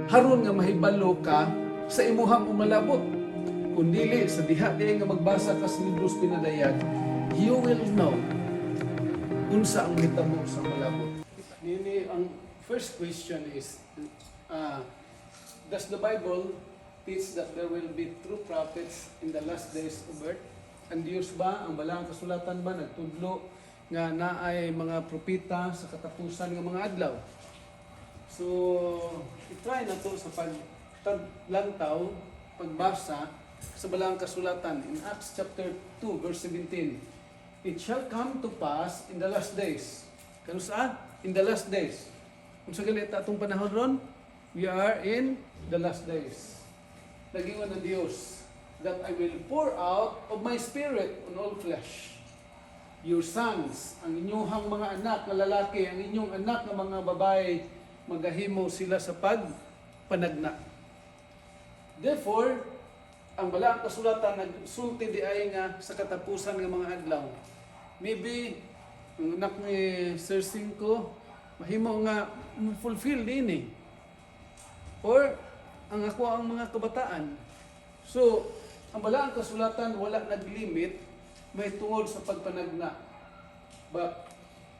haron nga mahibalo ka sa imuhang umalabot. Kung dili sa diha nga magbasa ka sa libros pinadayan, you will know unsa ang hitabo sa malabot. Nini ang first question is, does the Bible teach that there will be true prophets in the last days of earth? Ang Diyos ba, ang balang kasulatan ba nagtudlo nga naay mga propeta sa katapusan ng mga adlaw? So, i-try na to sa paglantaw, pagbasa sa balang kasulatan in Acts chapter 2 verse 17. It shall come to pass in the last days. Kano sa? In the last days. Kung sa galit atong panahon ron, we are in the last days. Nagingon ng Diyos that I will pour out of my spirit on all flesh. Your sons, ang inyong mga anak na lalaki, ang inyong anak na mga babae, magahimo sila sa pagpanagna. Therefore, ang balaang kasulatan nagsulti di ay nga sa katapusan ng mga adlaw. Maybe ang anak ni Sir Cinco mahimo nga fulfill din eh. Or ang ako ang mga kabataan. So, ang balaang kasulatan wala naglimit may tungod sa pagpanagna. But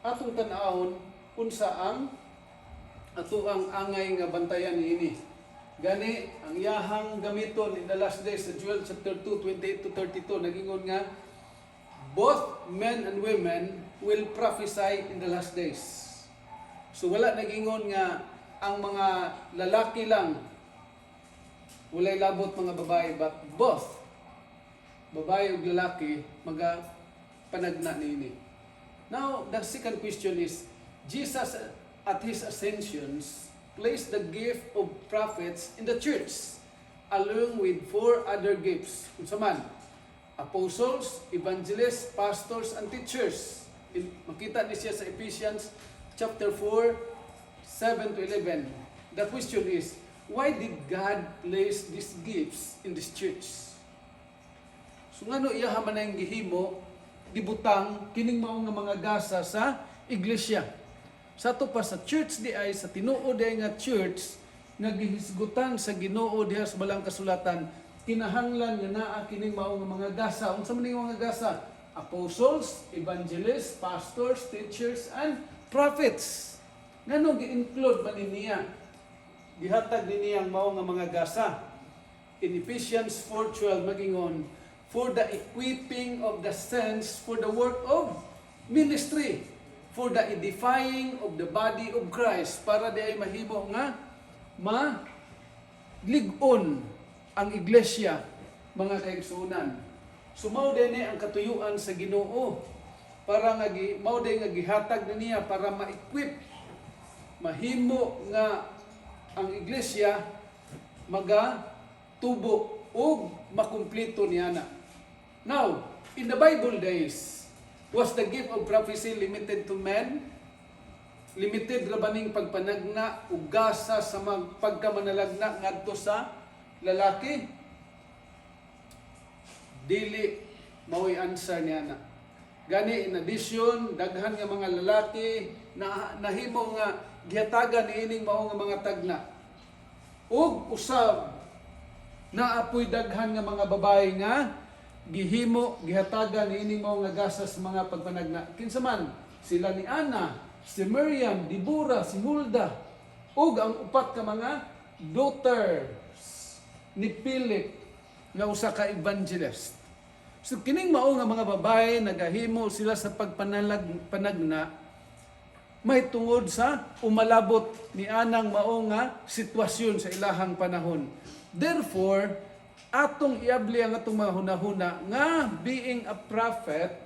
atong tan-awon unsa ang ato ang angay nga bantayan niini. Gani ang iyahang gamiton in the last days sa Joel chapter 2 28 to 32 nagingon nga both men and women will prophesy in the last days. So wala nagingon nga ang mga lalaki lang walay labot mga babae, but both babae ug lalaki panagna niini. Now the second question is, Jesus at his ascensions placed the gift of prophets in the church along with 4 other gifts. Unsa man? Apostles, evangelists, pastors, and teachers. Makita ni siya sa Ephesians chapter 4, 7 to 11. The question is, why did God place these gifts in this church? So ngano iya man ang gihimo dibutang kining mao nga mga gasa sa iglesia. Sa to pa sa church di ay sa tinuod ay nga church nga gihisgutan sa Ginoo diha sa balang kasulatan, kinahanglan nga naa kining mao nga mga gasa. Unsa man ning mga gasa? Apostles, evangelists, pastors, teachers, and prophets. Ngano gi-include man niya? Gihatag niya ang mao nga mga gasa. In Ephesians 4:12 magingon, for the equipping of the saints for the work of ministry, for the edifying of the body of Christ, para di ay mahimo nga malig-on ang iglesia, mga kaigsunan. So mao dinhi ang katuyuan sa Ginoo para nga mao dinhi nga gihatag niya para ma-equip, mahimo nga ang iglesia magatubo ug makumpleto niya na. Now, in the Bible days, was the gift of prophecy limited to men? Limited ra baning pagpanagna ug gasa sa pagkamanalagna ngadto sa lalaki? Dili mao'y answer niya na. Gani in addition, daghan nga mga lalaki na nahimo nga gihatagan niining mao nga mga tagna. Ug usab naapoy daghan nga mga babae nga gihimo gihatagan niining mao nga gasas mga pagpanagna. Kinsa man sila ni Ana, si Miriam, Deborah, si Hulda, ug ang upat ka mga daughters ni Philip nga usa ka evangelist. So kining mao nga mga babae nagahimo sila sa pagpanagna may tungod sa umalabot ni anang mao nga sitwasyon sa ilahang panahon. Therefore, atong iabli ang atong mga hunahuna nga being a prophet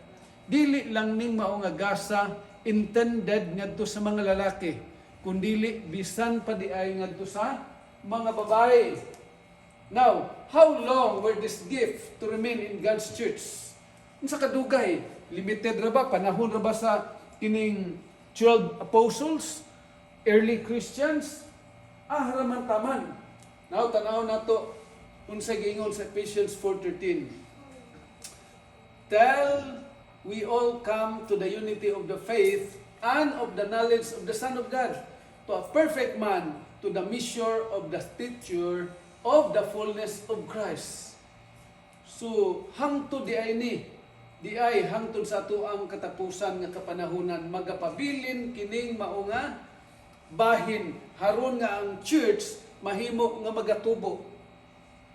dili lang ning mao nga gasa intended ngadto sa mga lalaki, kundili bisan pa di ay ngadto sa mga babae. Now, how long were this gift to remain in God's church? Unsa kadugay? Limited ra ba? Panahon ra ba sa kining 12 apostles? Early Christians? Raman taman. Now, tanaw na to unsa giingon sa Ephesians 4:13. Till we all come to the unity of the faith and of the knowledge of the Son of God, to a perfect man, to the measure of the stature of the fullness of Christ. So, hangtod di ay hangtod sa ato ang katapusan nga kapanahunan, magapabilin kining mao nga bahin, haron nga ang church mahimo nga magatubo,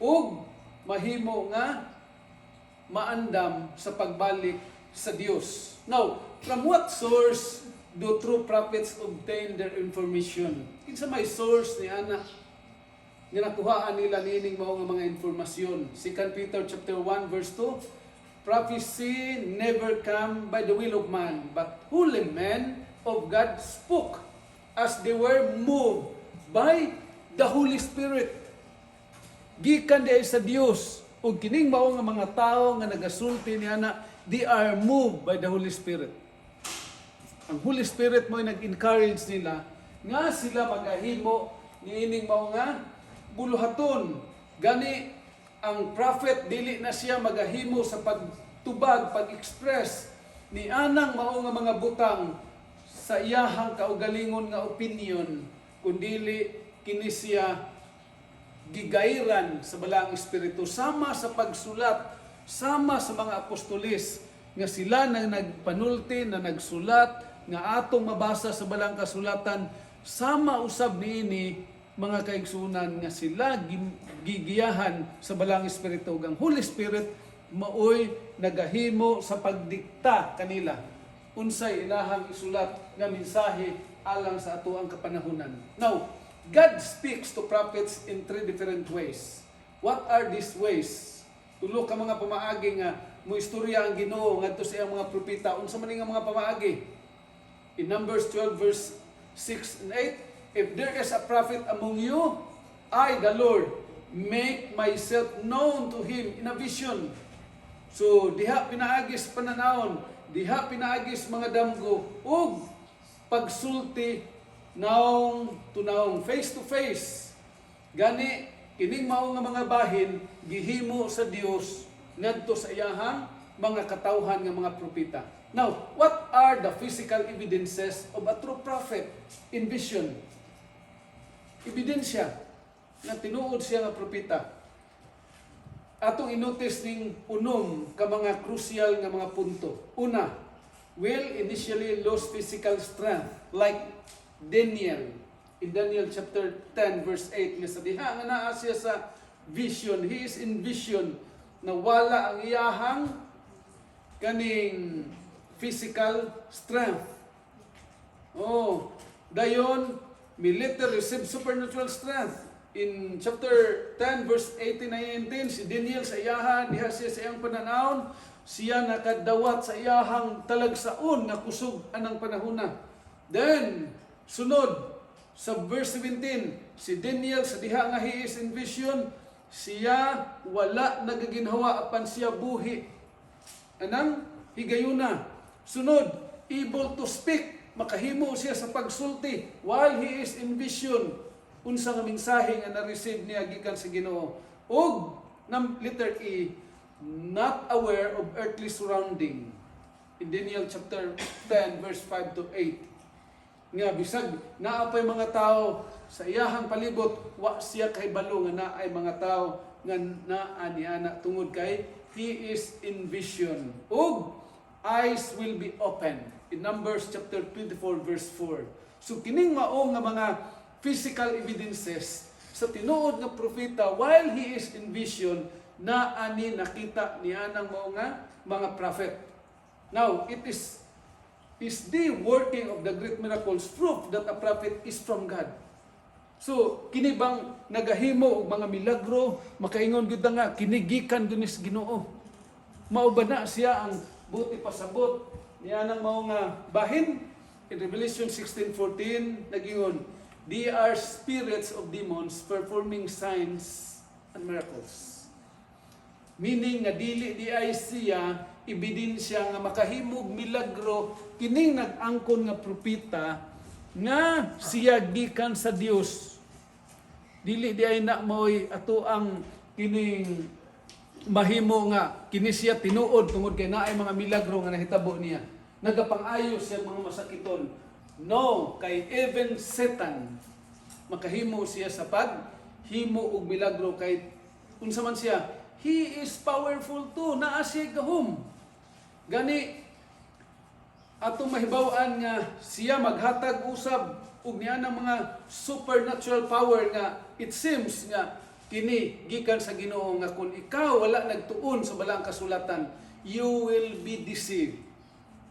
ug mahimo nga maandam sa pagbalik sa Dios. Now, from what source do true prophets obtain their information? Kinsa may source ni ana nga nakuhaan nila nining mao nga mga informasyon? 2 Peter chapter 1 verse 2, prophecy never come by the will of man, but holy men of God spoke as they were moved by the Holy Spirit. Gikan diay sa Dios, ug kining mao nga mga tao nga nagasulti niana, they are moved by the Holy Spirit. Ang Holy Spirit mo nag-encourage nila nga sila magahimo niining mao nga buluhaton. Gani ang prophet dili na siya magahimo sa pagtubag, pag-express ni anang mao nga mga butang sa iyahang kaugalingon nga opinion, kundili kini siya gigairan sa balang espiritu sama sa pagsulat, sama sa mga apostolis nga sila nang nagpanulti na nagsulat nga atong mabasa sa balang kasulatan, sama usab niini mga kaigsunan nga sila gigiyahan sa balang espiritu. Ang Holy Spirit maoy nagahimo sa pagdikta kanila unsay ilahang isulat nga mensahe alang sa ato ang kapanahunan. Now, God speaks to prophets in three different ways. What are these ways? Tulo ka mga pamaagi nga mo istorya ang Ginoo ngadto sa iyang mga propeta. Unsa man nga mga pamaagi? In Numbers 12 verse 6 and 8, if there is a prophet among you, I, the Lord, make myself known to him in a vision. So, diha pinaagis pananaon, diha pinaagis mga damgo, ug pagsulti naong tunawong face to face. Gani kining mao nga mga bahin gihimo sa Dios ngadto sa iyahang mga katawhan nga mga propeta. Now, what are the physical evidences of a true prophet in vision? Ebidensya na tinuod siya nga propeta. Atong inotis ning unom ka mga crucial nga mga punto. Una, will initially lose physical strength like Daniel. In Daniel chapter 10 verse 8, nga sa diha nga naa siya sa vision, he is in vision na wala ang iyahang kaning physical strength. Oh, dayon military receive supernatural strength. In chapter 10 verse 18 and 19, si Daniel sa iyahan diha siya sa iyang pananawon, siya nakadawat sa iyahang talagsaon nga kusog anang panahona. Then sunod sa verse 17, si Daniel sa diha nga he is in vision, siya wala nagaginhawa apan siya buhi anang higayuna. Sunod, able to speak, makahimo siya sa pagsulti while he is in vision. Unsa nga mensahe nga na-receive niya gikan sa Ginoo. Ug letter E, not aware of earthly surrounding. In Daniel chapter 10 verse 5 to 8. Nga bisag naa pay mga tao sa iyahang palibot, wa siya kay balo nga naay mga tao nga naa niana tungod kay he is in vision. Ug eyes will be open. In Numbers chapter 24 verse 4. So kining mao nga mga physical evidences sa tinuod nga propeta while he is in vision na ani nakita nianang mao nga mga prophet. Now, it is the working of the great miracles proof that a prophet is from God. So, kini bang nagahimo og mga milagro, makaingon gyud nga kinigikan dunis Ginoo. Mao ba na siya ang buti pasabot nianang mao nga bahin? In Revelation 16:14 nagingon, they are spirits of demons performing signs and miracles. Meaning nga dili di ay siya ebidensya nga makahimog milagro kining nag-angkon nga propeta nga siya gikan sa Dios. Dili di ay na moy ato ang kining mahimo nga kini siya tinuod tungod kay naay mga milagro nga nahitabo niya. Nagapang-ayo siya mga masakiton. No, kay even Satan makahimo siya sa paghimo og milagro kay unsa man siya, he is powerful too, naa siya gahom. Gani atong mahibaw-an nga siya maghatag usab og niya ng mga supernatural power nga it seems nga kini gikan sa Ginoo nga kung ikaw wala nagtuon sa balang kasulatan, you will be deceived.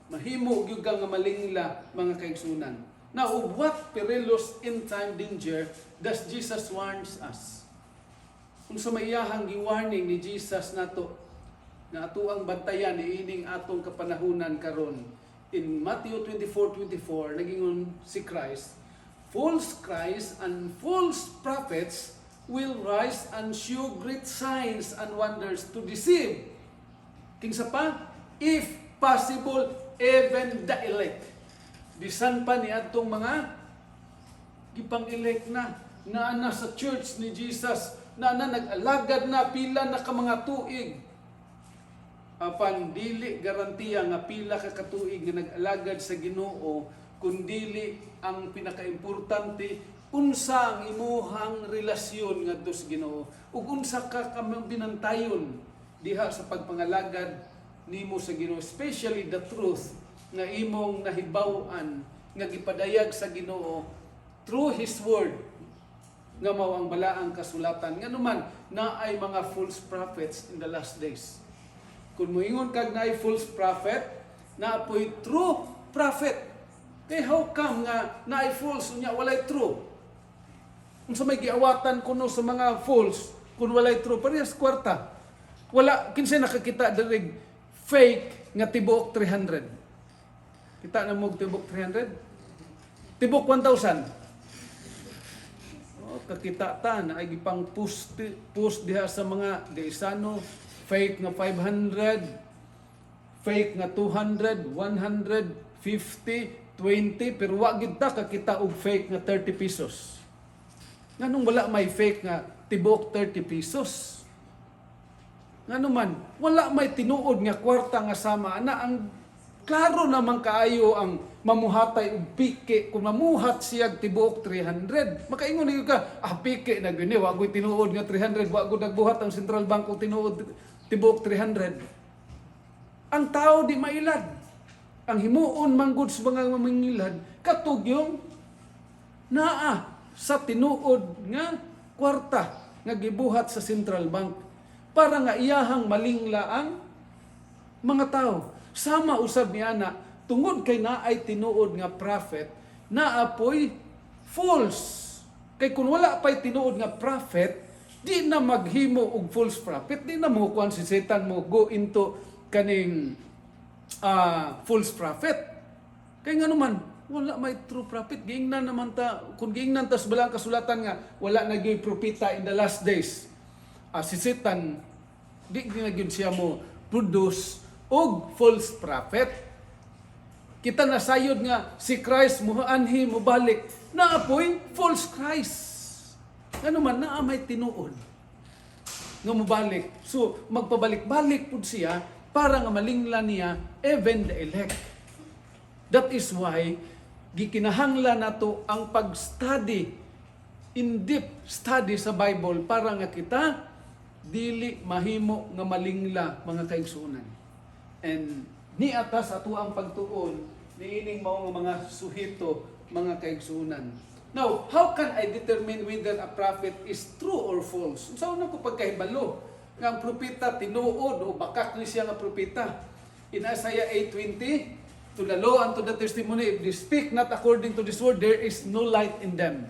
Mahimo gyud ka nga malingla mga kaigsunan. Now, of what perilous end time danger does Jesus warns us? Unsa may iyahang gi-warning ni Jesus nato nga ato ang bantayan niining atong kapanahunan karon. In Matthew 24:24 nagingon si Christ, false Christ and false prophets will rise and show great signs and wonders to deceive. Kinsa pa? If possible, even the elect. Bisan pa ni atong mga gipang-elect na ana sa church ni Jesus, na nag-alagad na pila na ka mga tuig. Apan dili garantiya nga pila ka katuig nga nag-alagad sa Ginoo, kundili ang pinakaimportante unsa ang imuhang relasyon ngadto sa Ginoo ug unsa ka binantayon diha sa pagpangalagad nimo sa Ginoo, especially the truth nga imong nahibaw-an nga gipadayag sa Ginoo through His word nga mao ang balaang kasulatan. Nganuman naay mga false prophets in the last days. Kung moingon kag naay false prophet, naapoy true prophet. Kay how come nga naay false unya walay true? Unsa may giawatan kuno sa mga false kun walay true? Parehas kwarta. Wala kinsa nakakita diri fake nga tibuok 300. Kita na mo tibuok 300? Tibuok 1,000. Kakita ta na ay gipang post diha sa mga deisano, fake nga 500, fake nga 200, 100, 50, 20, pero wa gid ta kakita og fake nga 30 pesos. Nganong wala may fake nga tibuok 30 pesos? Nganuman wala may tinuod nga kwarta nga sama na ang klaro naman kaayo ang mamuhatay og pike. Kung mamuhat siya tibuok 300, makaingon niyo ka, pike na gini, wa ko'y tinuod nga 300, wa ko nagbuhat ang Central Bank og tinuod tibuok 300. Ang tao di mailad. Ang himuon manggod sa mga mamingilad, katugyong naa sa tinuod nga kwarta nga gibuhat sa Central Bank para nga iyahang malingla ang mga tao. Sama usab niya na tungod kay naay tinuod nga prophet, naapoy false. Kay kung wala pa'y tinuod nga prophet, di na maghimo og false prophet, di na mo kuan si Satan mo go into kaning false prophet. Kay nga naman, wala may true prophet. Giingnan naman ta, kung giingnan ta sa balang kasulatan nga, wala na gyud propeta in the last days. Si Satan, di na gyud siya mo produce og false prophet. Kita nasayod nga si Christ muanhi mubalik, naapoy false Christ. Ano man naa may tinuod nga mubalik. So magpabalik-balik pud siya para nga malingla niya even the elect. That is why gikinahanglan nato ang pag-study, in-depth study sa Bible para nga kita dili mahimo nga malingla mga kaigsuonan. And ni atas ato ang pagtuon niining mao nga mga suhito mga kaigsuonan. Now, how can I determine whether a prophet is true or false? Unsa na ko pagkahibalo nga ang propeta tinuod o bakak ni siya nga propeta? In Isaiah 8:20, to the law and to the testimony, if they speak not according to this word, there is no light in them.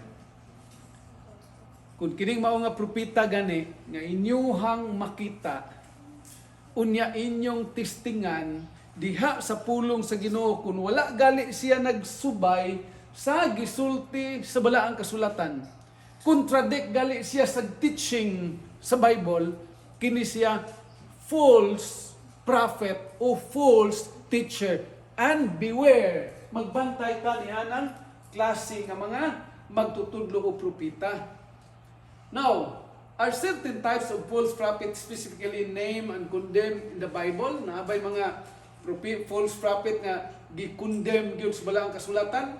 Kung kining mao nga propeta gani nga inyuhang makita, unya inyong tistingan diha sa pulong sa Ginoo, kung wala gali siya nagsubay sa gisulti sa balaang kasulatan, contradict gali siya sa teaching sa Bible, kini siya false prophet o false teacher. And beware, magbantay ka niya ng klase nga mga magtutudlo o propeta. Now, are certain types of false prophets specifically named and condemned in the Bible? Naabay mga false prophet nga gi-condemn gyud sa balaang kasulatan?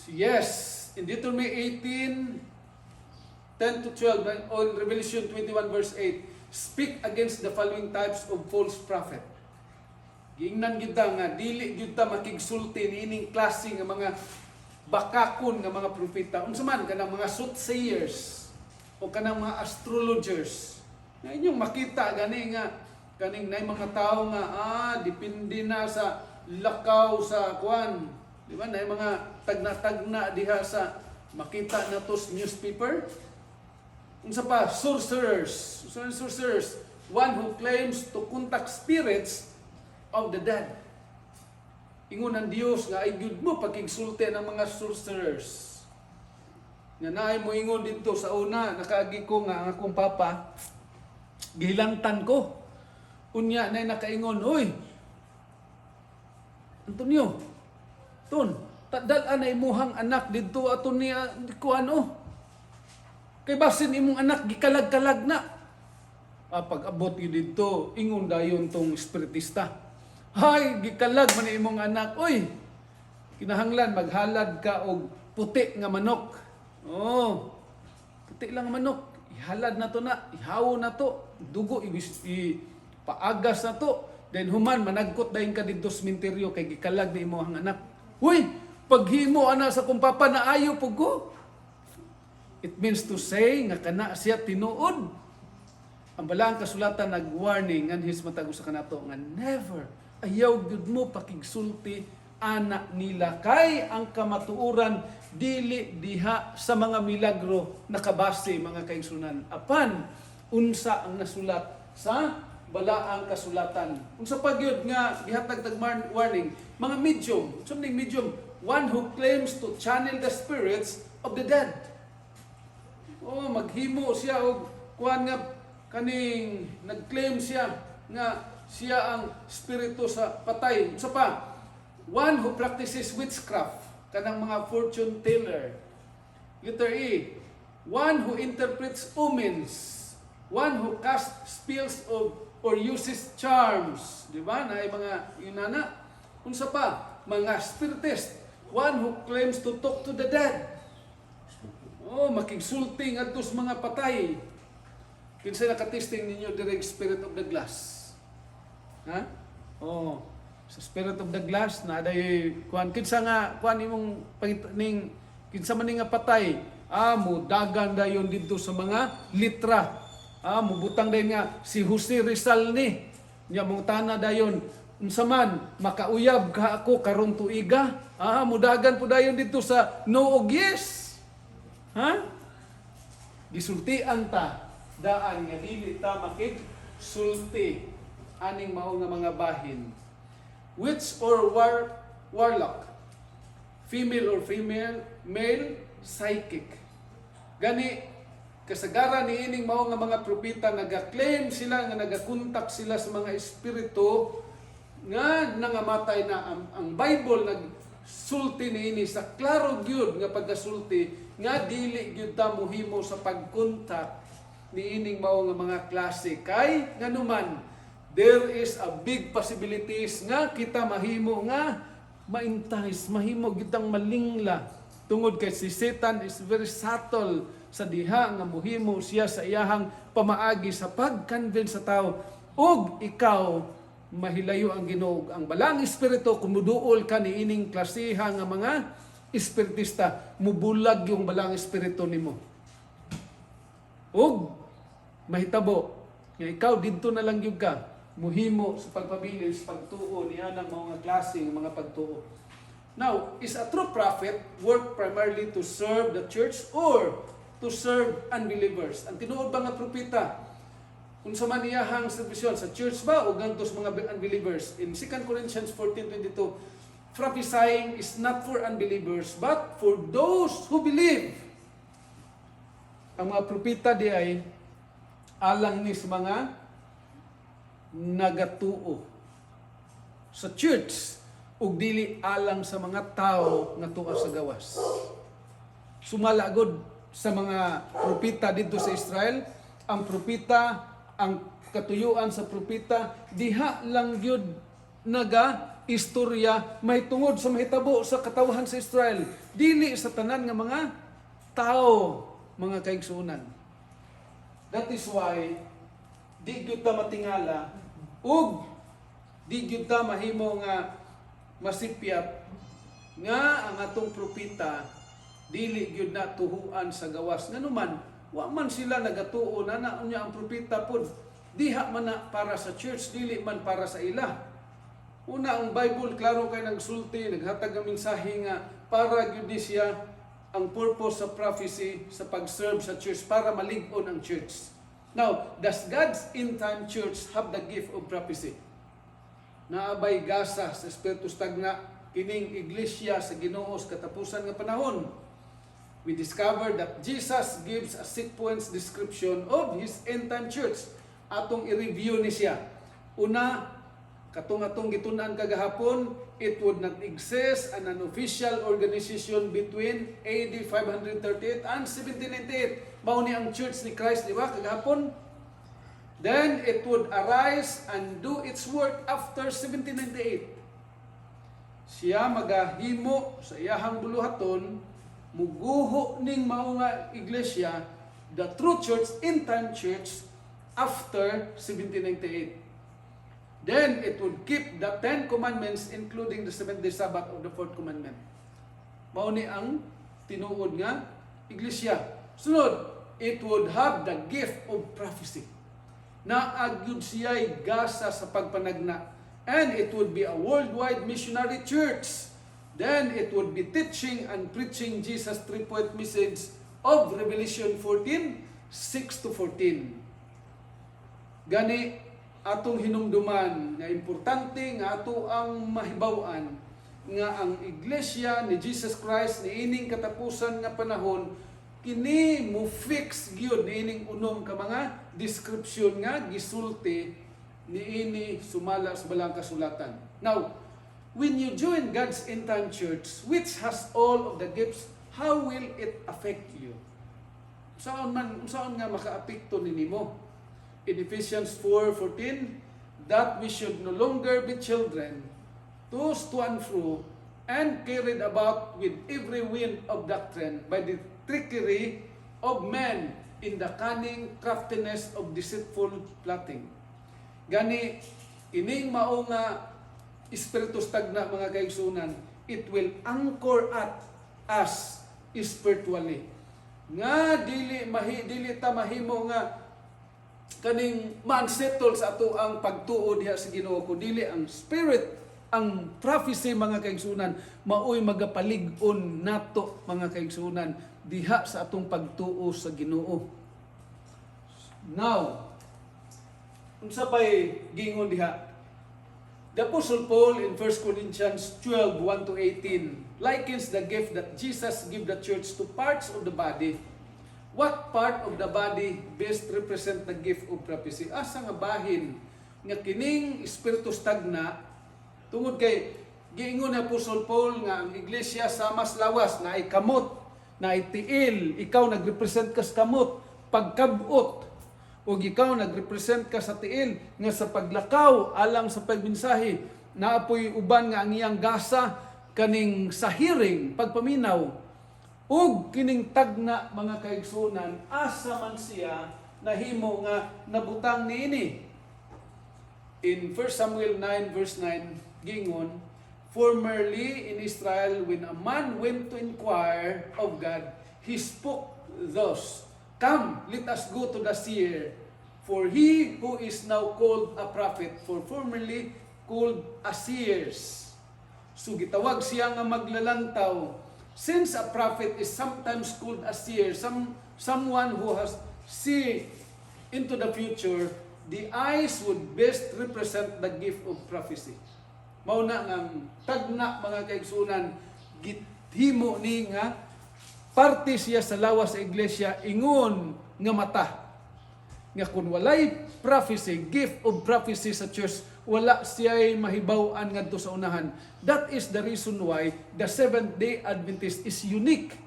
Yes, in Deuteronomy 18:10 to 12, on Revelation 21 verse 8, speak against the following types of false prophet. Giingnan kita nga dili kita makigsulti niining klase nga mga bakakon nga mga propeta. Unsa man kanang mga soothsayers o kanang mga astrologers. Nga inyong makita gani nga kaning nay mga tao nga depende na sa lakaw sa kwan. Di ba? Nay mga tagna-tagna diha sa makita na to sa newspaper. Unsa pa? Sorcerers. Sorcerers. One who claims to contact spirits of the dead. Ingon ang Dios nga ay gyud mo pagkigsulti ng mga sorcerers. Nga naay mo ingon dito sa una, nakaagi ko nga ang akong papa, gihilangtan ko. Unya nay nakaingon, "Oy, Antonio, ton, tadal na imuhang anak dito aton niya ko ano? Kay basin imong anak gikalag-kalag na." Pag-abot gyud dito, ingon dayon tong espiritista. "Hay, gikalag man imong anak. Oy, kinahanglan maghalad ka og puti nga manok." Oh, puti lang manok. Ihalad na to na, ihaw na to, dugo ipaagas na to. Then human managkot dayon ka didto sa sementeryo kay gikalag ni imong anak. Uy, paghimo ana sa kong papa na ayo pug ko. It means to say nga kana siya tinuod. Ang balang kasulatan nag-warning anhis matag usa kanato nga never ayaw gyud mo pakigsulti anak nila kay ang kamatuoran dili diha sa mga milagro nakabase mga kaigsunan apan unsa ang nasulat sa balaang kasulatan. Unsa pa gyud nga gihatag tag warning mga medium, something medium, one who claims to channel the spirits of the dead. Maghimo siya og kuan nga kaning nagclaim siya nga siya ang spirito sa patay. Sa pa, one who practices witchcraft, kanang mga fortune teller. Letter E, one who interprets omens, one who casts spells or uses charms. Di ba? Na mga yunana. Unsa pa, mga spiritist, one who claims to talk to the dead. Makigsulti ngadto sa mga patay. Kinsa nakatisting ninyo direct spirit of the glass? Ha? Sa spirit of the glass na aday kuan kinsa nga kuan imong ning kinsa man nga patay, mudagan dayon didto sa mga litra. Mubutang dayon nga si Jose Rizal ni. Nya mong tana dayon unsa man makauyab ka ako karon tuiga. Mudagan po dayon didto sa no og yes. Gisultian ta daan nga dili ta makigsulti aning mao nga mga bahin. Witch or warlock, female or male psychic. Gani kasagaran ni ining mao nga mga propeta nagaklaim sila nga nagakontak sila sa mga espiritu nga nangamatay na. Ang Bible nagsulti niini sa klaro gyud nga pagkasulti nga dili gyud ta mohimo sa pagkontak ni ining mao nga mga klase kay nganuman there is a big possibilities nga kita mahimo nga ma-entice, mahimo gitang malingla tungod kay si Satan is very subtle sa diha nga mohimo siya sa iyahang pamaagi sa pag-convince sa tao ug ikaw mahilayo ang Ginoo. Ang balang espiritu kumuduol ka ni ining klasiha nga mga espiritista, mubulag yung balang espiritu nimo. Ug mahitabo nga ikaw didto na lang gyud ka muhimo sa pagpabilis pagtuo niya ng mga klase ng mga pagtuo. Now, is a true prophet work primarily to serve the church or to serve unbelievers? Ang tinuod ba nga propeta kung sa man iyahang servisyon sa church ba o gantos mga unbelievers? In 2 Corinthians 14:22, prophesying is not for unbelievers but for those who believe. Ang mga propeta di ay alang ni sa mga nagatuo sa church ug dili alang sa mga tao nga tuwa sa gawas. Sumalagod sa mga propeta dito sa Israel, ang propeta, ang katuyuan sa propeta diha lang gyud istorya may tungod sa mahitabo sa katawhan sa Israel, dili sa tanan nga mga tao, mga kaigsunan. That is why di gyud ta matingala ug di gyud ta mahimo nga masipyat nga ang atong propeta dili gyud na tuhuan sa gawas. Nganuman wa man sila nagatuo na unya ang propeta pod diha man na para sa church, dili man para sa ila. Una, ang Bible, klaro kay nagsulti, naghatag ang mensahe nga para gyud siya ang purpose sa prophecy sa pag-serve sa church, para malig-on ang church. Now, does God's end-time church have the gift of prophecy? Naabay gasa sa Espiritu Stagna, kining iglesia sa Ginoo sa katapusan nga panahon. We discovered that Jesus gives a sequence description of His end-time church. Atong i-review ni siya. Una, katong atong gitun-an kagahapon, it would not exist an unofficial organization between AD 538 and 1798. Mao ni ang church ni Christ, di ba, kagahapon? Then it would arise and do its work after 1798. Siya magahimo sa iyahang buluhaton, muguho ning mao nga iglesia, the true church, end-time church, after 1798. Then it would keep the 10 commandments, including the 7th day Sabbath of the 4th commandment. Mao ni ang tinuod nga iglesia. Sunod, it would have the gift of prophecy. Naagyud siya'y gasa sa pagpanagna. And it would be a worldwide missionary church. Then it would be teaching and preaching Jesus' 3-point message of Revelation 14, 6 to 14. Gani, atong hinumduman nga importante nga ato ang mahibaw-an nga ang iglesia ni Jesus Christ ni ining katapusan nga panahon kini mo fix gyud ni ining unom ka mga description nga gisulti ni ini sumala sa balang kasulatan. Now, when you join God's end-time church which has all of the gifts, how will it affect you? Saan nga makaapekto ninimo? In Ephesians 4:14, that we should no longer be children, tossed to and fro, and carried about with every wind of doctrine by the trickery of men in the cunning craftiness of deceitful plotting. Gani, ining mao nga Espiritu Stagna, mga kaigsunan, it will anchor at us spiritually. Nga dili ta mahimo nga kaning man-settle sa ato ang pagtuo diha sa Ginoo, kun dili ang spirit, ang prophecy, mga kaigsunan, maoy magapalig-on nato, mga kaigsunan, diha sa atong pagtuo sa Ginoo. Now, unsa pay gingon diha? The Apostle Paul in 1 Corinthians 12, 1 to 18 likens the gift that Jesus gave the church to parts of the body. What part of the body best represent the gift of prophecy? Asa nga bahin nga kining Espiritu Stagna, tungod kay giingon ni Apostle Paul nga ang iglesia sa mas lawas na ay kamot, na ay tiil, ikaw nagrepresent ka sa kamot, pagkabot, o ikaw nagrepresent ka sa tiil nga sa paglakaw alang sa pagmensahe, naapoy uban nga ang iyang gasa kaning sa hearing, pagpaminaw, ug kining tagna, mga kaigsunan, asa man siya nahimo nga nabutang niini. In 1 Samuel 9 verse 9 gingon, formerly in Israel when a man went to inquire of God, he spoke thus, come, let us go to the seer, for he who is now called a prophet, for formerly called a seers. So gitawag siya nga maglalantaw. Since a prophet is sometimes called a seer, someone who has see into the future, the eyes would best represent the gift of prophecy. Mauna nga tagna, mga kaigsunan, githimo ni nga parte siya sa lawas sa iglesia, ingon nga mata. Nga kung walay prophecy, gift of prophecy sa church, wala siya'y mahibaw-an ngadto sa unahan. That is the reason why the Seventh-day Adventist is unique.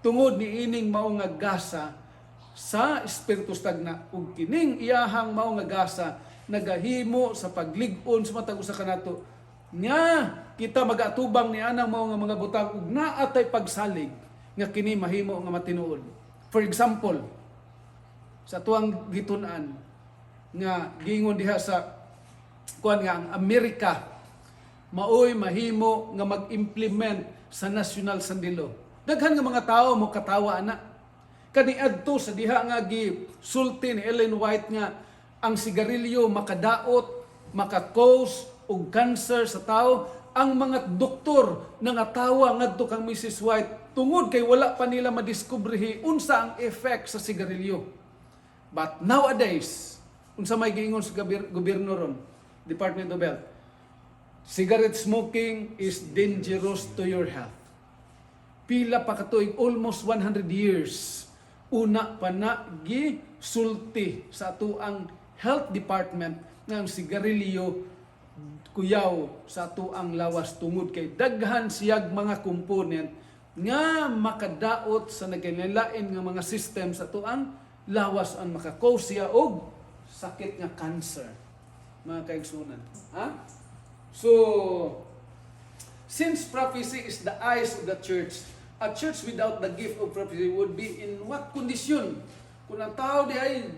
Tungod ni ining mao nga gasa sa Espiritu Stagna, ug kining iyahang mao nga gasa nagahimo sa paglig-on sa matag usa kanato nga kita mag-atubang ni anang mga butang ug naa tay pagsalig nga kini mahimo nga matinuod. For example, sa tuang gitun-an nga gingon diha sa kuan nga ang Amerika maoy mahimo nga mag-implement sa national sandilo. Daghan nga mga tawo mo katawa ana. Kani adto sa diha nga gisulti ni Ellen White nga ang sigarilyo makadaot, maka-cause og cancer sa tao. Ang mga doktor nangatawa ngadto kang Mrs. White tungod kay wala pa nila madiskubrihi unsa ang effect sa sigarilyo. But nowadays, unsa may giingon sa gobyerno ron, Department of Health, cigarette smoking is dangerous to your health. Pila pa katuig, almost 100 years, una pa na gisulti sa ato ang health department nga ang sigarilyo kuyaw sa ato ang lawas tungod kay daghan siyag mga component nga makadaot sa nagkanilain nga mga system sa ato ang lawas ang makakause siya og sakit nga cancer, mga kaigsunan. Ha? So, since prophecy is the eyes of the church, a church without the gift of prophecy would be in what condition? Kung ang tao di ay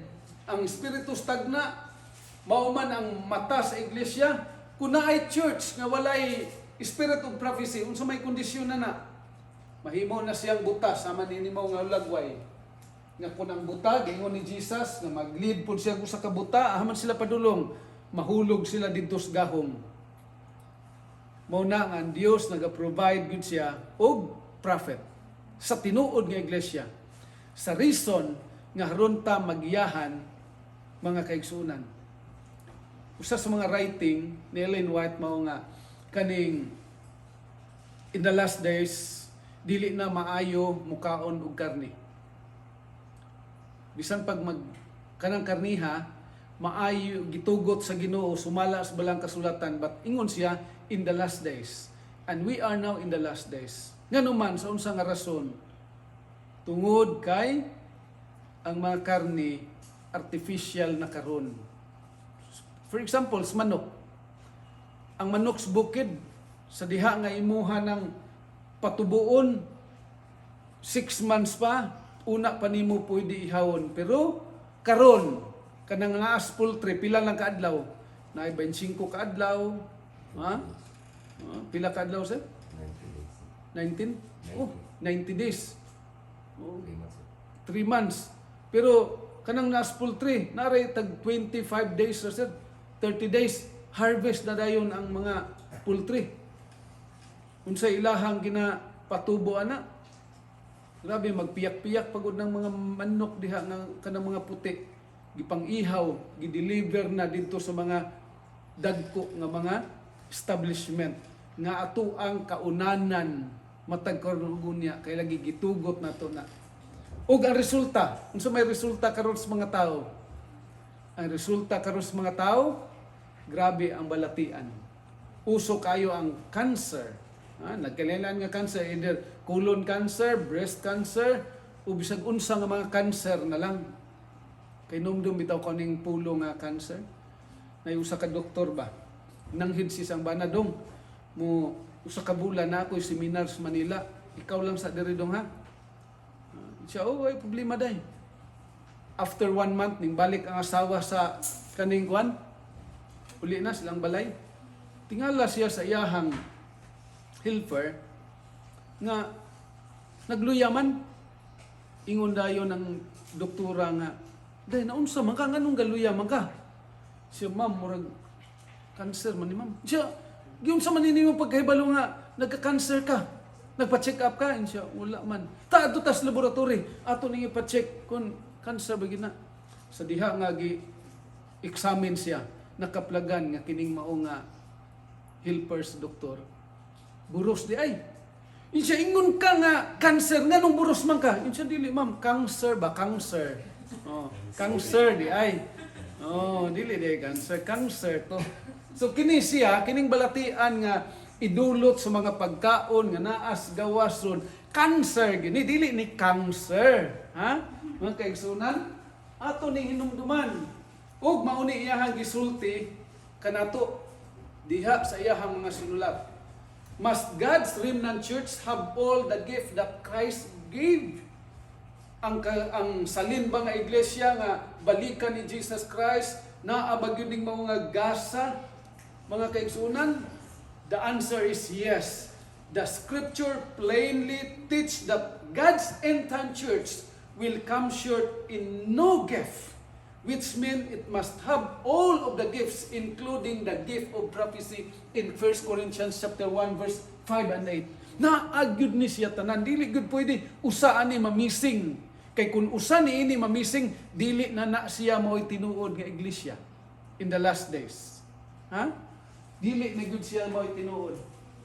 ang espiritu stagna, mauman ang mata sa iglesia, kung na ay church nga walay spirit of prophecy, unsa may kondisyon na mahimo na siyang buta sama nimo nga lagway. Nga kun ang buta gingon ni Jesus nga mag-lead pud siya sa kabuta, ahaman sila padulong, mahulog sila didto sa gahom. Mao na nga ang Dios naga-provide gud siya og prophet sa tinuod nga iglesia. Sa reason nga haron ta magiyahan mga kaigsunan. Usa sa mga writing ni Ellen White mao nga kaning in the last days dili na maayo mukaon og karne. Bisan pag kanang karniha maayo gitugot sa Ginoo sumala sa balang kasulatan, but ingon siya in the last days, and we are now in the last days. Nganuman sa unsa nga rason? Tungod kay ang mga karne artificial na karon. For example, sa manok. Ang manok sa bukid, sa diha nga imuha ng patubuon, 6 months pa, una pa nimo pwede ihawon. Pero, karon kanang naas poultry, pila lang kaadlaw? Na 25 kaadlaw. Ha? Pila kaadlaw, sir? 19? Oh, 90 days. Oh, 3 months. Pero, kanang naas poultry, naray tag 25 days, sir. 30 days, harvest na dayon ang mga poultry. Unsa ilahang ginapatubo ana. Grabe, magpiyak-piyak pagod ng mga manok diha ng kanang mga puti. Gipang-ihaw, gideliver na dito sa mga dagko nga mga establishment. Nga ato ang kaunanan matag karon niya kay lagi gitugot na to na. Ug ang resulta, unsa may resulta karon sa mga tao? Ang resulta karon sa mga tao, grabe ang balatian. Uso kayo ang cancer. Nagkailangan nga cancer, either colon cancer, breast cancer, o bisag unsa nga mga cancer na lang. Kay numdum bitaw kaning pulo nga cancer. Nay usa ka doktor ba? Nanghid si sang banadong mo usa ka bulan na ako seminar sa Manila. Ikaw lang sa diri dong ha. Siya, ay problema day. After 1 month, ning balik ang asawa sa kaning kwan. Uli na silang balay. Tingala siya sa iyahang helper nga nagluyaman. Ingon dayon ng doktora nga, "Day naunsa man ka nganong galuyaman ka?" Siya, "Ma'am, murag cancer man ni ma'am." Siya, "Giun sa man nimo pagkahibalo nga nagka-cancer ka? Nagpa-check up ka?" Siya, "Wala man." "Ta adto tas laboratory, ato ning ipa-check kun cancer ba gina." Sa diha nga gi-examine siya, nakaplagan nga kining mao nga helpers doktor. Buros di ay. Insya ingon ka nga cancer nga nung buros man ka. Insya dili ma'am, cancer ba? Cancer. Oh, cancer di ay. Oh, dili di cancer, cancer to. So kini siya, kining balatian nga idulot sa mga pagkaon nga naas gawason, cancer gini dili ni cancer. Ha? Mga kaigsunan, ato ning hinumduman. Ug mao ni iyahang gisulti kanato diha sa iyahang mga sinulat. Must God's remnant church have all the gift that Christ gave? Ang salin ba nga iglesia nga balikan ni Jesus Christ na abag yun mga gasa, mga kaigsunan? The answer is yes. The scripture plainly teach that God's end-time church will come short in no gift, which means it must have all of the gifts, including the gift of prophecy in 1 Corinthians chapter 1, verse 5 and 8. Naagyod ni siya tanan. Dili gud pwede usaan ni mamising. Kay kung usa ni ini mamising, dili na siya mo'y tinuod nga iglesia in the last days. Ha? Dili na gud siya mo'y tinuod.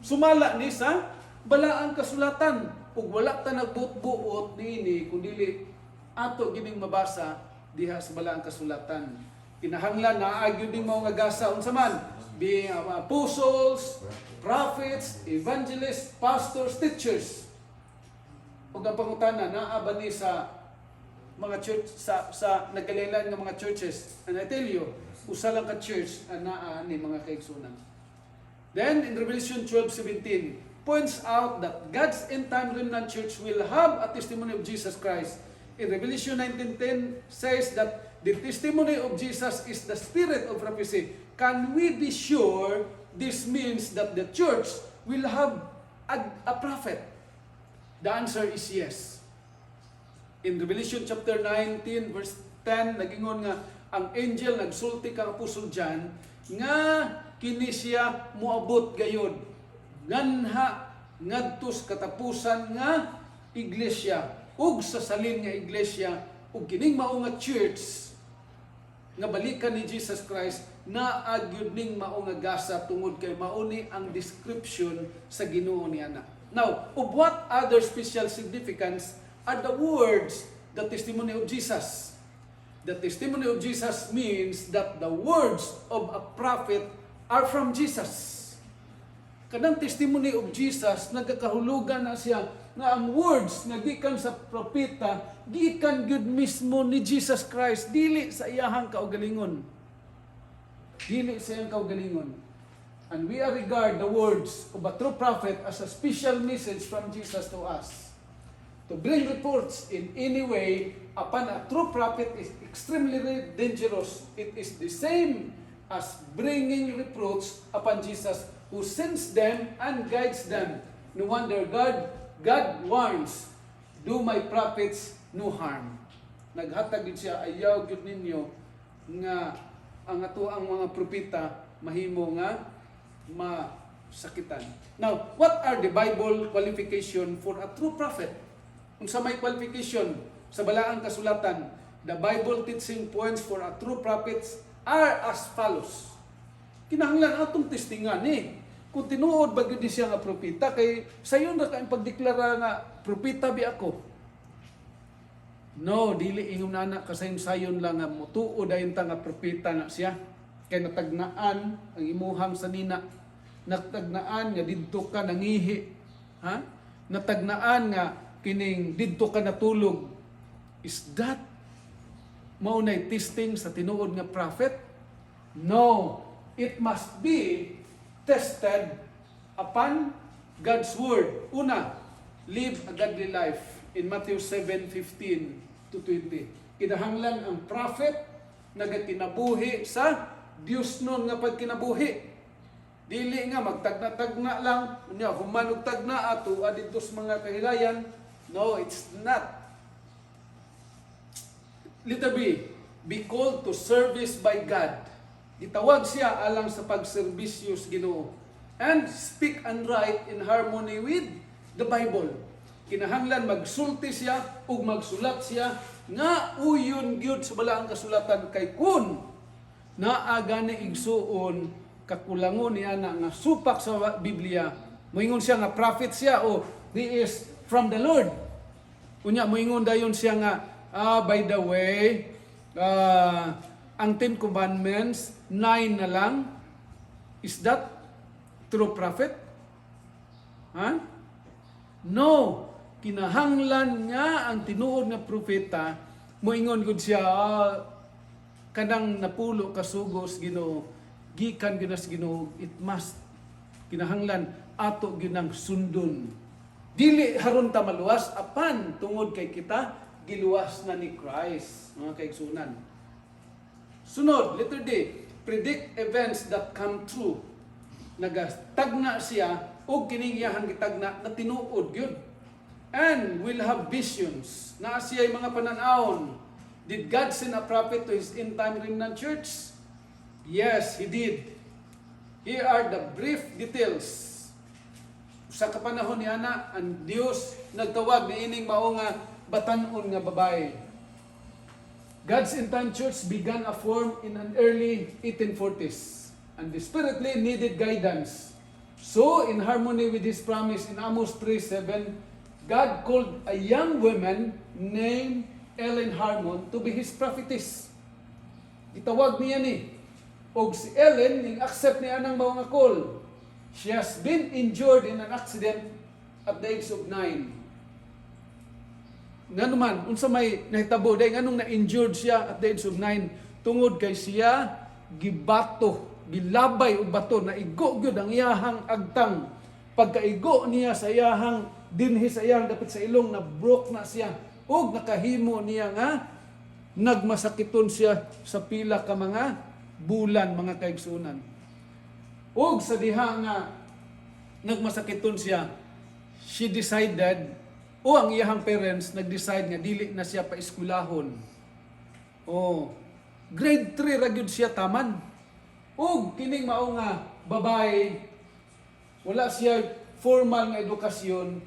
Sumala ni sa balaang kasulatan. Ug wala ta nagbuot-buot niini kung dili ato gining mabasa diha sa balaang kasulatan. Kinahanglan na agyud ning mga gasa unsa man, being apostles, prophets, evangelists, pastors, teachers. Ug ang pangutana naa ba ni sa mga church sa nagkalilan nga mga churches? And I tell you, usa lang ka church naa ni mga kaigsunan. Then in Revelation 12:17 points out that God's end-time remnant church will have a testimony of Jesus Christ. In Revelation 19:10 says that the testimony of Jesus is the spirit of prophecy. Can we be sure this means that the church will have a prophet? The answer is yes. In Revelation chapter 19 verse 10 nagingon nga ang angel nagsulti kang Apostol John nga kini siya moabot gayud nganha ngadto sa katapusan nga iglesia ug sa salin nga iglesia ug kining mao nga church nga balikan ni Jesus Christ na agyud ning mao nga gasa tungod kay mauni ang description sa Ginoo ni ana. Now, of what other special significance are the words, the testimony of Jesus? The testimony of Jesus means that the words of a prophet are from Jesus. Kanang testimony of Jesus, nagkakahulugan na siya nga ang words nga gikan sa propeta, gikan gyud mismo ni Jesus Christ, dili sa iyahang kaugalingon. Dili sa iyang kaugalingon. And we are regard the words of a true prophet as a special message from Jesus to us. To bring reports in any way upon a true prophet is extremely dangerous. It is the same as bringing reproach upon Jesus, who sends them and guides them. No wonder God warns, do my prophets no harm. Naghatag gid siya, ayaw gid ninyo nga ang ato ang mga propeta mahimo nga masakitan. Now, what are the Bible qualification for a true prophet? Unsa may qualification sa balaang kasulatan? The Bible teaching points for a true prophet are as follows. Kinahanglan atong testingan kung tinuod ba gyud siya nga propeta kay sayon ra kay pagdeklara nga propeta bi ako. No, dili ingom na anak kasayon lang nga mutuo dayon ta nga propeta na siya. Kay natagnaan ang imuhang sanina. Natagnaan nga didto ka nangihi. Ha? Natagnaan nga kining didto ka natulog. Is that maunay testing sa tinuod nga prophet? No, it must be tested upon God's word. Una, live a godly life in Matthew 7:15 to 20. Kinahanglan ang prophet nagakinabuhi sa Dios nun nga pagkinabuhi. Dili nga magtagna-tagna lang, unya human og tagna ato adto sa mga kahilayan. No, it's not. Letter B, be called to service by God. Gitawag siya alang sa pagserbisyo sa Ginoo. And speak and write in harmony with the Bible. Kinahanglan magsulti siya ug magsulat siya nga uyon gyud sa balaang kasulatan kay kun naa gani igsuon kakulangon niya na nga supak sa Biblia, moingon siya nga prophet siya o he is from the Lord. Unya moingon dayon siya nga by the way, ang 10 Commandments 9 na lang. Is that true prophet? Ha? No, kinahanglan nga ang tinuod nga propeta moingon gud siya kanang napulo kasugos Ginoo. gikan gyud sa Ginoo, it must kinahanglan ato ginang sundon. Dili haron ta maluwas apan tungod kay kita giluwas na ni Christ, mga kaigsunan. Sunod, letter D, predict events that come true. Nagatagna siya og kining iyahang gitagna na tinuod gyud. And will have visions. Naa siya mga pananawon. Did God send a prophet to His end-time remnant church? Yes, He did. Here are the brief details. Sa kapanahon ni ana, ang Dios nagtawag ni ining mao nga batan-on nga babae. God's end-time church began a form in an early 1840s, and desperately needed guidance. So, in harmony with His promise in Amos 3:7, God called a young woman named Ellen Harmon to be His prophetess. Itawag niya ni. Og si Ellen, ning accept niya ng mga call. She has been injured in an accident at the age of 9. Nga naman, unsa may nahitabo, dahil anong na-injured siya at the age of 9, tungod kay siya, gibato, gilabay o bato, na igo gyud ang iyahang agtang. Pagkaigo niya sa iyahang dinhi sa iyang dapit sa ilong, na broke na siya. Og nakahimo niya nga, nagmasakiton siya sa pila ka mga bulan, mga kaigsunan. Og sa diha nga, nagmasakiton siya, she decided, o ang iyahang parents, nag-decide nga dili na siya paeskulahon. O, grade 3 ra gyud siya taman. Og kining mao nga babae, wala siya formal nga edukasyon,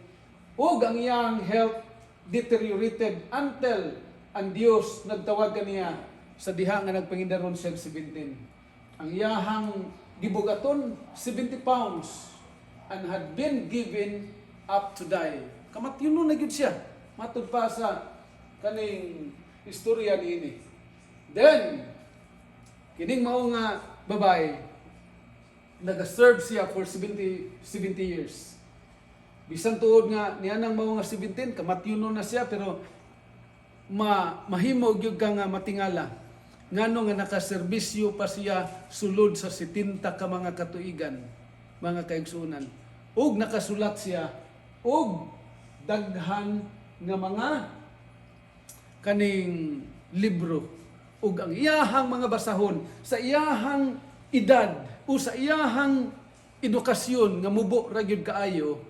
og ang iyang health deteriorated until ang Dios nagtawag kaniya sa diha nga nagpangidaron siya 17. Ang iyahang gibugaton 70 pounds and had been given up to die. Kamatyon na gyud siya. Matud pa sa kaning istorya niini. Then kining mao nga babae, nag-serve siya for 70 years. Bisan tuod nga nianang mao nga 17, kamatyon na siya, pero mahimo gyud ka nga matingala. Ngano nga nakaserbisyo pa siya sulod sa 70 ka mga katuigan, mga kaigsunan. Ug nakasulat siya og daghan nga mga kaning libro. Ug ang iyahang mga basahon sa iyahang edad o sa iyahang edukasyon nga mubo ra gyud kaayo,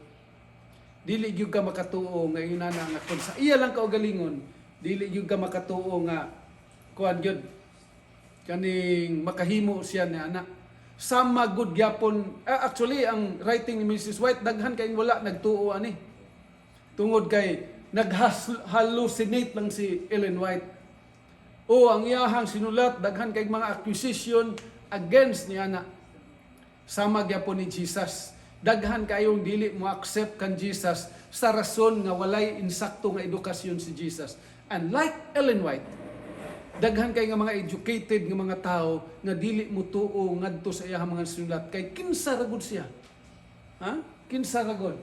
dili gyud ka makatuo nga inana nga kun sa iya lang kaugalingon, dili gyud ka makatuo nga kuan gyud kaning makahimo siya ni anak. Sama good gyapon, actually ang writing ni Mrs. White daghan kay wala nagtuo ani. Tungod kay nag-hallucinate lang si Ellen White. O ang iyahang sinulat daghan kay mga accusation against ni anak. Sama gyapon ni Jesus. Daghan kayong dili mo accept kan Jesus sa rason nga walay insakto nga edukasyon si Jesus. And like Ellen White, daghan kay nga mga educated nga mga tao nga dili mo tuo ngadto sa iyang mga sinulat kay kinsa ra gud siya. Ha? Kinsa ra gud.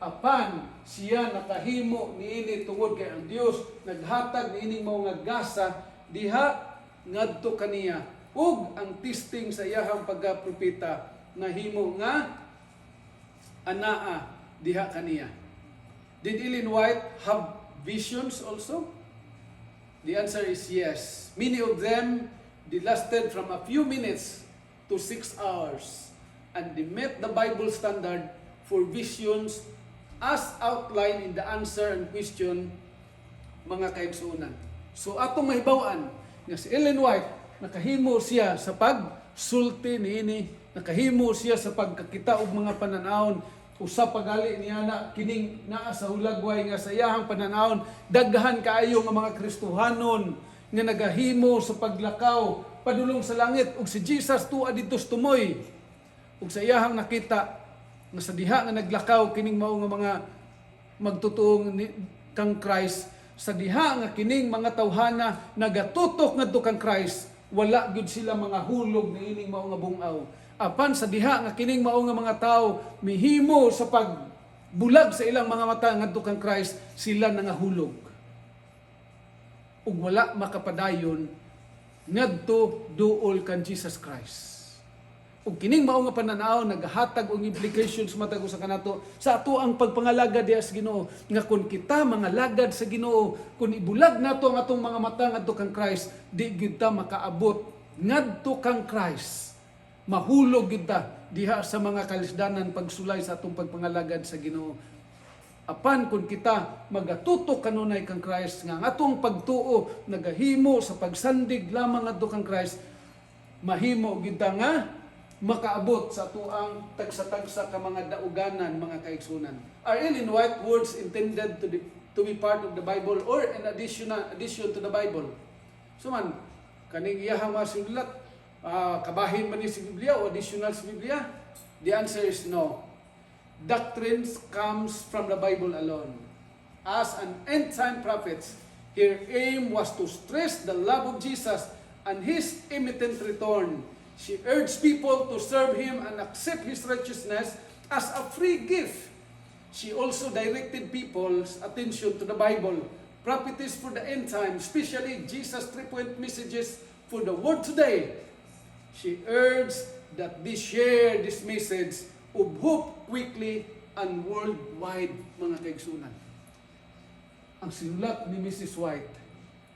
Apan siya nakahimo niini tungod kay ang Dios naghatag niining mao nga gasa diha ngadto kaniya. Ug ang testing sa iyang pagkapropeta nahimo nga anaa diha kaniya. Did Ellen White have visions also? The answer is yes. Many of them, they lasted from a few minutes to 6 hours. And they met the Bible standard for visions as outlined in the answer and question, mga kaigsunan. So atong mahibaw-an nga si Ellen White, nakahimo siya sa pagsulti niini, nakahimo siya sa pagkakita og mga pananawon, usa pagali niya na kining naa sa hulagway nga sa iyahang pananawon, daghan kaayo nga mga Kristohanon nga nagahimo sa paglakaw padulong sa langit, ug si Jesus tuwa dito sa tumoy. Ug sa iyahang nakita nga sa diha nga naglakaw kining mao nga mga magtutuong kang Christ, sa diha nga kining mga tawhana nagatutok ngadto kang Christ, wala gyud sila mga hulog niining mao nga bungaw. Apan sa diha nga kining mao nga mga tao mihimo sa pagbulag sa ilang mga mata ngadto kang Christ, sila nangahulog. Ug wala makapadayon ngadto duol kan Jesus Christ. ug kining mao nga pananaw nagahatag og implications matag usa kanato sa ato ang pagpangalagad diha sa Ginoo, nga kun kita mga lagad sa Ginoo, kun ibulag nato ang atong mga mata ngadto kang Christ, di gyud ta makaabot ngadto kang Christ. Mahulog gyud ta diha sa mga kalisdanan pagsulay sa atong pagpangalagad sa Ginoo. Apan kung kita magatutok kanunay kang Christ, nga atong pagtuo nagahimo sa pagsandig lamang ngadto kang Christ, mahimo gyud ta nga makaabot sa tuang tagsa-tagsa ka mga dauganan, mga kaigsunan. Are Ellen White words intended to be part of the Bible or an addition to the Bible? So man, kaning iyahang mga sulat, kabahin man ni si Biblia o additional sa Biblia? The answer is no. Doctrines comes from the Bible alone. As an end-time prophets, her aim was to stress the love of Jesus and His imminent return. She urged people to serve Him and accept His righteousness as a free gift. She also directed people's attention to the Bible, prophecies for the end time, especially Jesus' 3-point messages for the world today. She urged that they share this message of hope quickly and worldwide, mga kaigsunan. Ang sinulat ni Mrs. White,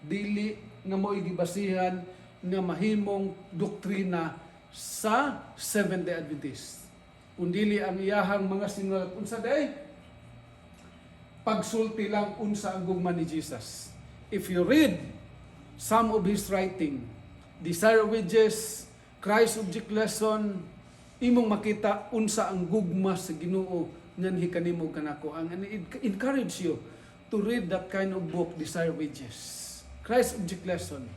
dili nga mo'y gibasihan nga mahimong doktrina sa Seventh-day Adventist. Kundili ang iyahang mga sinulat unsa day, pagsulti lang unsa ang gugma ni Jesus. If you read some of his writing, Desire of Ages, Christ Object Lesson, imong makita unsa ang gugma sa Ginoo nganhi kanimo kanako. Ang encourage you to read that kind of book, Desire of Ages, Christ Object Lesson,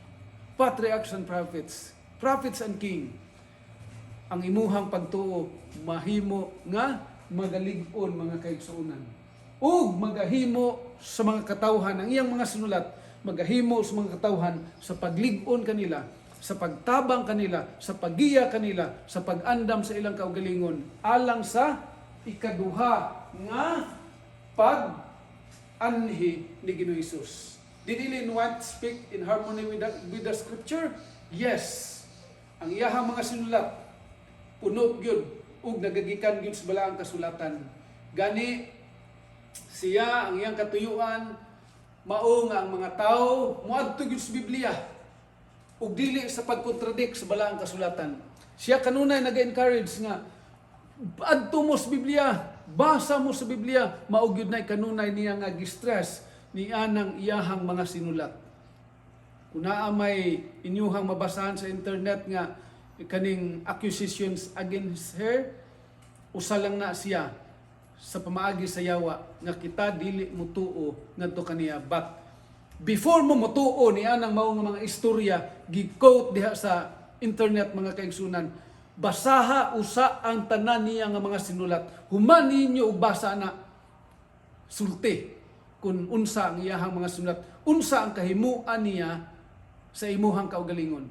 Patriarchs and Prophets, Prophets and King. Ang imuhang pagtuo mahimo nga magalig-on, mga kaigsuonan, ug magahimo sa mga katawhan ang iyang mga sinulat, magahimo sa mga katawhan sa paglig-on kanila, sa pagtabang kanila, sa paggiya kanila, sa pag-andam sa ilang kaugalingon alang sa ikaduha nga pag-anhi ni Ginoong Hesus. Did Ellen White speak in harmony with the scripture? Yes. Ang iyahang mga sinulat puno gyud ug nagagikan gyud sa balaang kasulatan. Gani siya ang iyang katuyuan mao nga ang mga tawo moadto gyud sa Biblia ug dili sa pagkontradict sa balaang kasulatan. Siya kanunay naga-encourage nga adto mo sa Biblia, basa mo sa Biblia, mao gyud nay kanunay niya nga gi-stress niya ng iyahang mga sinulat. Kung naa may inyuhang mabasahan sa internet nga kaning accusations against her, usa lang na siya sa pamaagi sa yawa nga kita dili mutuo ngadto kaniya. But before mo mutuo niya nang mao nga mga istorya gi-quote diha sa internet, mga kaigsunan, basaha usa ang tanan niya nga mga sinulat. Human ninyo og basa na sulti kung unsa ang iyahang mga sinulat, unsa ang kahimuan niya sa imuhang kaugalingon.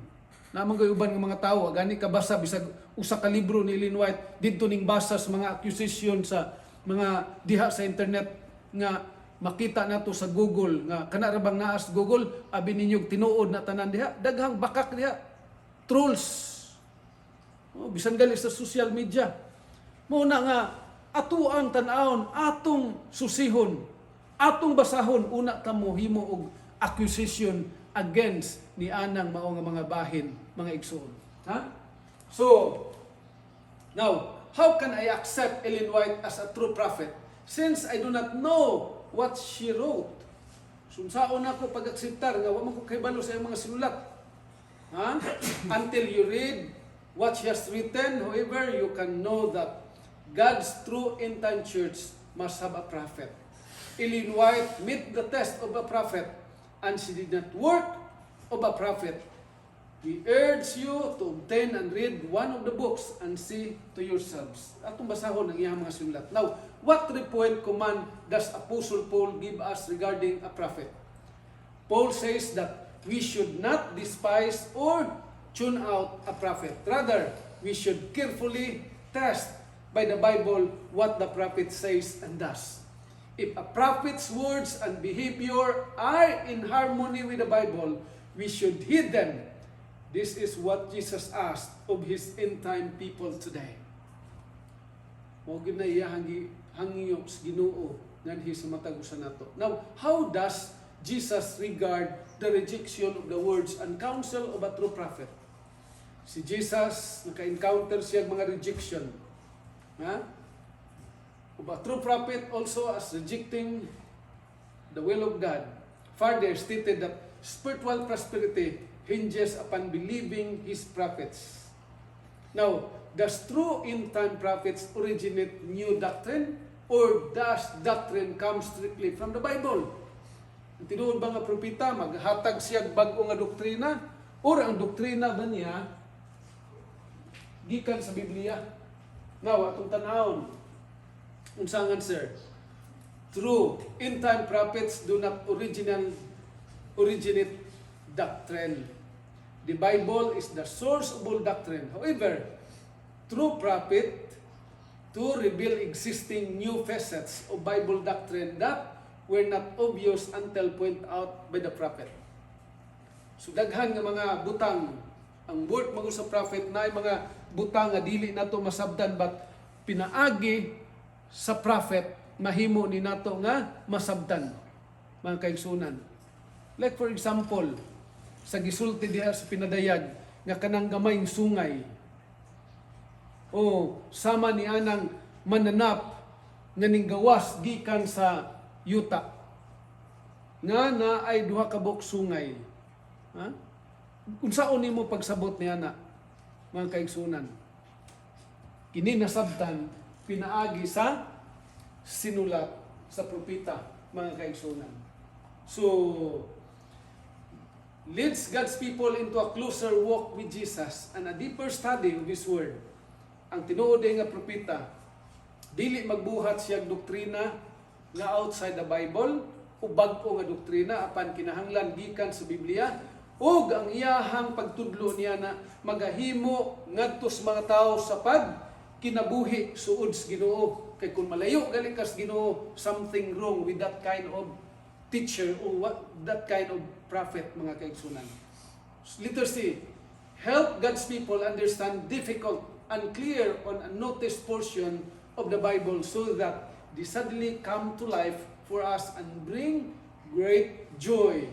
Namang uban nga mga tawo gani kabasa bisag usa ka libro ni Ellen White didto ning basa sa mga accusation sa mga diha sa internet nga makita nato sa Google nga kana ra bang naas Google abi ninyo tinuod na tanan diha, daghang bakak diha, trolls. Bisan gali sa social media. Mo na nga ato ang tan-awon, atong susihon, atong basahon, una ta mo himo og accusation against ni anang mao nga mga bahin, mga igsoon. Ha? So, now, how can I accept Ellen White as a true prophet since I do not know what she wrote? Sunsaon ako pag-akseptar nga wa man ko kahibalo sa iyang mga sinulat. Ha? Until you read what she has written, however, you can know that God's true end-time church must have a prophet. Ellen White met the test of a prophet, and she did not work of a prophet. We urge you to obtain and read one of the books and see to yourselves. Atong basahon ang iyang mga sinulat. Now, what 3-point command does Apostle Paul give us regarding a prophet? Paul says that we should not despise or tune out a prophet. Rather, we should carefully test by the Bible what the prophet says and does. If a prophet's words and behavior are in harmony with the Bible, we should heed them. This is what Jesus asked of His end-time people today. Mo gid na iya hangyo sa Ginoo nganhi sa matag usa nato. Now, how does Jesus regard the rejection of the words and counsel of a true prophet? Si Jesus, naka-encounter siya mga rejection. Ha? Of a true prophet also as rejecting the will of God. Further stated that spiritual prosperity hinges upon believing His prophets. Now, does true end-time prophets originate new doctrine or does doctrine come strictly from the Bible? Tinuod ba nga propeta, maghatag siya bag-o nga doktrina or ang doktrina ba niya gikan sa Biblia? Now, atong tanawon, unsang answer? True, end-time prophets do not originate doctrine. The Bible is the source of all doctrine. However, true prophet to reveal existing new facets of Bible doctrine that were not obvious until point out by the prophet. So daghan nga mga butang ang work mag sa prophet na mga butang nga dili nato masabdan but pinaagi sa prophet mahimo ni nato nga masabdan mga kaigsunan. Like for example, sa gisulti diha sa pinadayag nga kanang gamayng sungay o sama ni anang mananap nga ning gawas gikan sa yuta nga na ay duha ka buok sungay. Ha? Unsaon nimo pagsabot ni ana mga kaigsunan? Kini nasabtan pinaagi sa sinulat sa propeta mga kaigsunan. So leads God's people into a closer walk with Jesus and a deeper study of His Word. Ang tinuod nga propeta dili magbuhat siya doktrina nga outside the Bible o bag-o nga doktrina apan kinahanglan gikan sa Biblia ug ang iyahang pagtudlo niya na magahimo ngadto sa mga tawo sa kinabuhi suod sa Ginoo. Kay kung malayo gali ka sa Ginoo, something wrong with that kind of teacher or that kind of prophet mga kaigsunan. Letter C, help God's people understand difficult, unclear, or unnoticed portion of the Bible so that they suddenly come to life for us and bring great joy.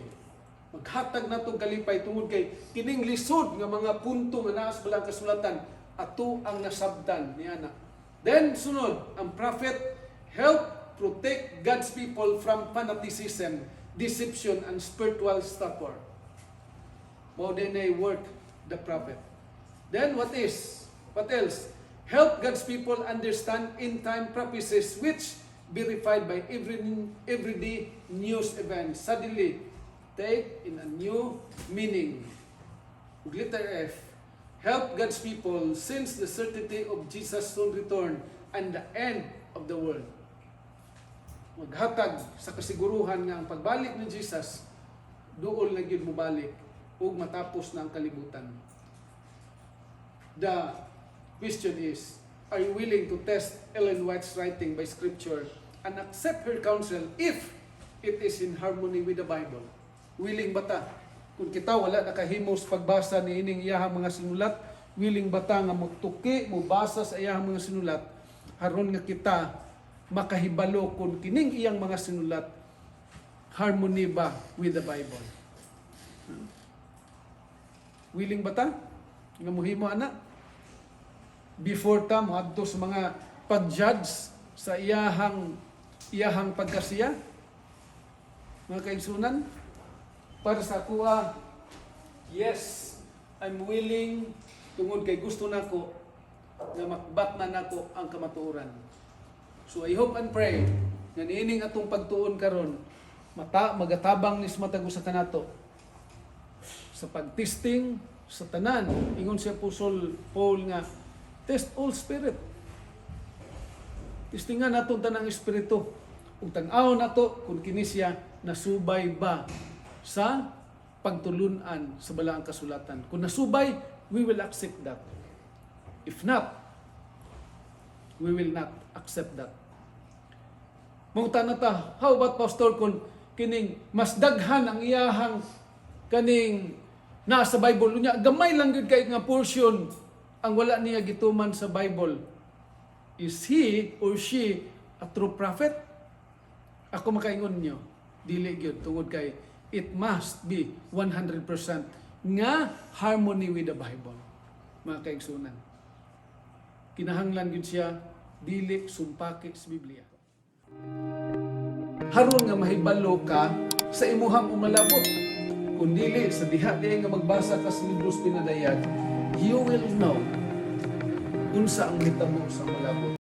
Maghatag na itong kalipay tungod kay kining lisod nga mga punto nga naa sa balang kasulatan ato ang nasabtan ni ana. Then sunod, ang prophet help protect God's people from fanaticism, deception, and spiritual stupor. Mao din ay work the prophet. Then what else? Help God's people understand end-time prophecies which verified by everyday news events suddenly take in a new meaning. Letter F. Help God's people sense the certainty of Jesus' soon return and the end of the world. Maghatag sa kasiguruhan nga ang pagbalik ni Jesus duol na gyud mobalik ug matapos na ang kalibutan. The question is, are you willing to test Ellen White's writing by Scripture and accept her counsel if it is in harmony with the Bible? Willing ba ta? Kung kita wala nakahimos pagbasa ni ining iyahang mga sinulat, willing ba ta nga magtuki, mubasa sa iyahang mga sinulat haron nga kita makahibalo kung kining iyang mga sinulat harmony ba with the Bible? Willing ba ta nga mohimo ana before ta moadto sa mga pag-judge sa iyahang pagkasiya? Mga kaigsunan, para sa kuha, yes, I'm willing tungod kay gusto nako nga makbat na nako ang kamatuoran. So I hope and pray nga niining atong pagtuon karon magatabang nis matag usa kanato sa pagtesting sa tanan. Ingon siya Apostol Paul nga test all spirit. Testingan naton tanang espiritu ug tan-aw nato kung kini siya nasubay ba sa pagtulunan sa balaang kasulatan. Kung nasubay, we will accept that. If not, we will not accept that. Mungtan na ta, how about Pastor kung kining mas daghan ang iyahang kaning na sa Bible. Unya gamay lang gyud kay nga portion ang wala niya gituman sa Bible. Is he or she a true prophet? Ako makaingon niyo, dili gyud tungod kay it must be 100% nga harmony with the Bible. Mga kaigsunan. Kinahanglan gyud siya dili sumpaki sa Biblia. Haron nga mahibalo ka sa imuhang umalabot. Kung dili sa diha nga magbasa ka sa libros pinadayag, you will know unsa ang mitabo sa malabot.